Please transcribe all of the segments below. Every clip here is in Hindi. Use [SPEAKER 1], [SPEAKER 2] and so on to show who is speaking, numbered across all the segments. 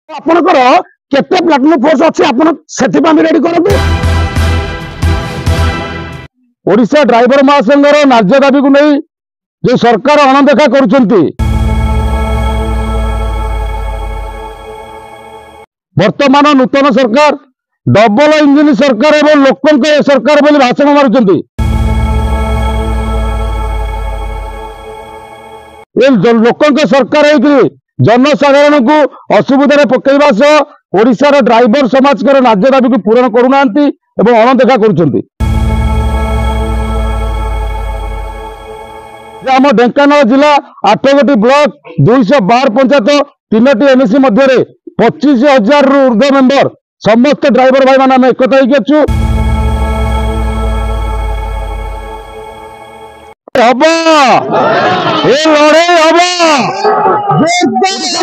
[SPEAKER 1] आपणकर केते प्लाटून फोर्स अच्छी आपण सेथिपा रेडी करंतु। ओडिशा ड्राइवर महासंघर न्याय दाबी को नहीं जो सरकार अणदेखा करुछंती। वर्तमान नूतन सरकार डबल इंजिन सरकार एवं लोकों सरकार बोली भाषण मारुछंती। लोकों सरकार है जनसाधारण को असुविधा पकड़ा सह ओडिशार ड्राइवर समाज न्याय दाबी को पूरण करूना अणदेखा करुछंती। आम ढेंकानाल जिला 8 ब्लॉक 212 पंचायत 3टी एमएससी मध्य 25,000 रु ऊर्ध्व मेंबर समस्त ड्राइवर भाई मान एकता होइछु। हम ए लड़े हम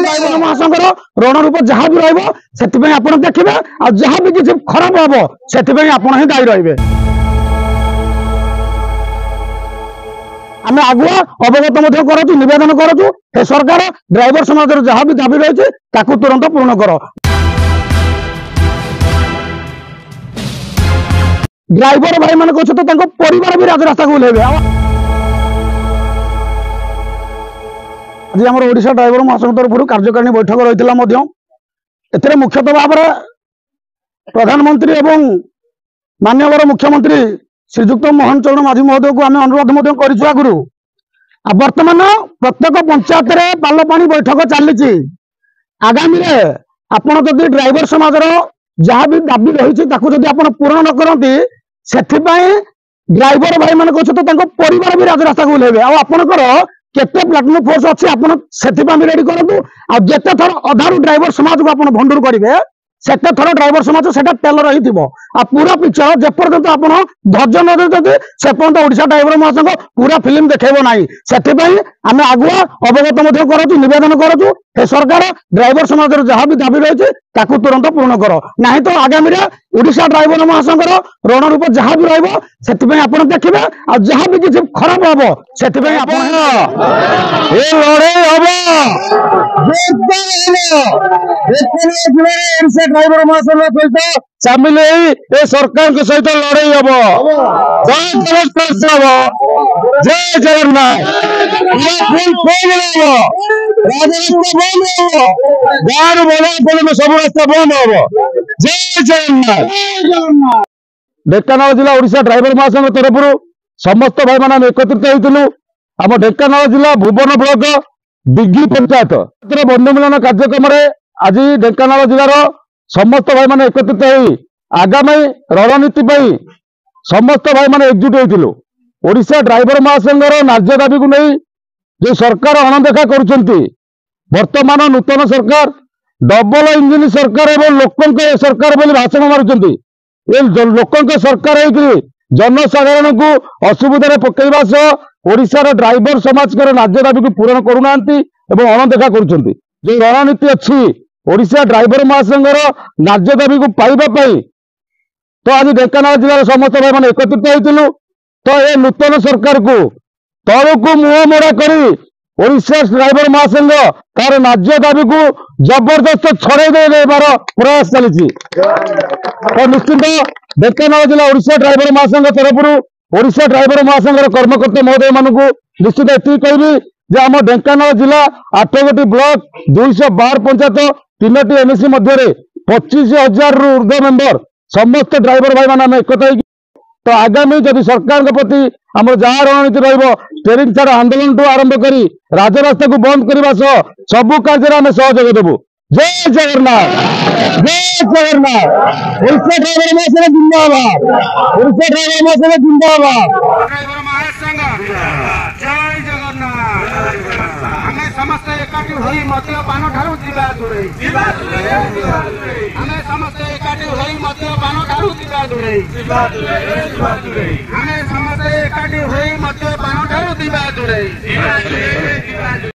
[SPEAKER 1] ड्राइवर महासंघर रणरूप जहाँ भी रही आप देखिए आ जहाँ भी किसी खराब हम से ही दायी रही। आम आगुआ अवगत करूँ नवेदन करूँ हे सरकार ड्राइवर समाज जहाँ भी दाबी रही है तुरंत पूर्ण कर। ड्राइवर भाई मान तो परिवार भी राजरास्ता को ओह्लैबे। आज आम ओडिशा ड्राइवर महासंघ तरफ कार्यकारिणी बैठक रही है। मुख्यतः भाव प्रधानमंत्री एवं माननीय मुख्यमंत्री श्रीजुक्त मोहन चरण माझी महोदय को आम अनुरोध करूँ आगु बर्तमान प्रत्येक पंचायत में पालपाणी बैठक चली आगामी आपड़ जदि ड्राइवर समाज जहाँ भी दाबी रही आप पूरण न करती से ड्राइवर भाई मान तो परिवार भी राजरास्ता को ओह्लैबे। आपणकर केते प्लाटून फोर्स अच्छी आपण सेथिपा रेडी करंतु। आ जेते थर अधारू ड्राइवर समाज को आपण भंडूर करिवे सेते थर ड्राइवर समाज सेटा टेलर रही थिबो। आ पूरा पिक्चर जेपर्यंत आपण धैर्य न देते से पर्यंत ओडिशा ड्राइवर महासंघ पूरा फिल्म देखेबो नाही। सेथिपई आमे आगुआ अवगत मध्य करूँ नवेदन करूँ हे सरकार ड्राइवर समाज जहाँ भी दाबी रही है तुरंत पूर्ण कर नहीं तो आगामी ओडिशा ड्राइवर महासंघर रणरूप जहाँ भी रही आप देखिए आ जहाँ भी किसी खराब हम से लड़े हम ड्राइवर महासंघ सहित सामिल ए सरकार के सहित लड़े हम। जय जगन्नाथ सब रास्ता बंद हम। जय जगन्नाथ। ढेंकानाल जिला ओडिशा ड्राइवर महासंघ तरफ समस्त भाई मान एकत्रित होइतिलु। आम ढेंकानाल जिला भुवन ब्लॉक दिग्गी पंचायत बंधु मिलन कार्यक्रम आज ढेंकानाल जिलार समस्त भाई मान एकत्रित हो आगामी रणनीति समस्त भाई मान एकजुट होइतिलु। ओडिशा ड्राइवर महासंघर न्याय दाबी को नहीं जो सरकार अणदेखा करुछंती। वर्तमान नूतन सरकार डबल इंजिन सरकार एवं लोकों सरकार बोली भाषण मारुछंती। लोकों सरकार है जनसाधारण को असुविधा पकड़ा सह ओडिशार ड्राइवर समाज न्याय दाबी को पूरण करूना अणदेखा करुछंती। जो रणनीति अच्छी ओडिशा ड्राइवर महासंघर न्याय दाबी को पाइबा तो आज ढेंकानाल जिलार समस्त भाई मान एकत्रित होइतिलु। तो ये नूतन सरकार को तलू मुह मोड़ा करी ओडिशा ड्राइवर महासंघ तार न्याय दाबी को जबरदस्त छड़े देवार प्रयास चली। तो निश्चित ढेंकानाल जिला ओडिशा ड्राइवर महासंघ तरफ ओडिशा ड्राइवर महासंघर कर्मकर्ता महोदय मानक निश्चित एति कहबी जे आम ढेंकानाल जिला 8 ब्लॉक 212 पंचायत 3टी एमएससी मध्य 25,000 रु ऊर्ध्व मेंबर समस्त ड्राइवर भाई मान एकता। तो आगामी जदि सरकार के प्रति आम जहाँ रणनीति स्टेरिंग छाड़ आंदोलन ठू आरंभ कर राजरास्ता को बंद करने सह सबू कार्य आम सहयोग देवु। जय जगन्नाथ। जय जगन्नाथ। ओडिशा ड्राइवर महासंघ जिंदाबाद। ओडिशा ड्राइवर महासंघ जिंदाबाद।
[SPEAKER 2] ड्राइवर महासंघ जय जगन्नाथ। आमे समस्त एकाठी होई मद्यपान ठारू जिला दूरेई आमे समस्त एकाठी होई मद्यपान ठारू जिला दूरेई आमे समस्त एकाठी होई मद्यपान ठारू जिला दूरेई।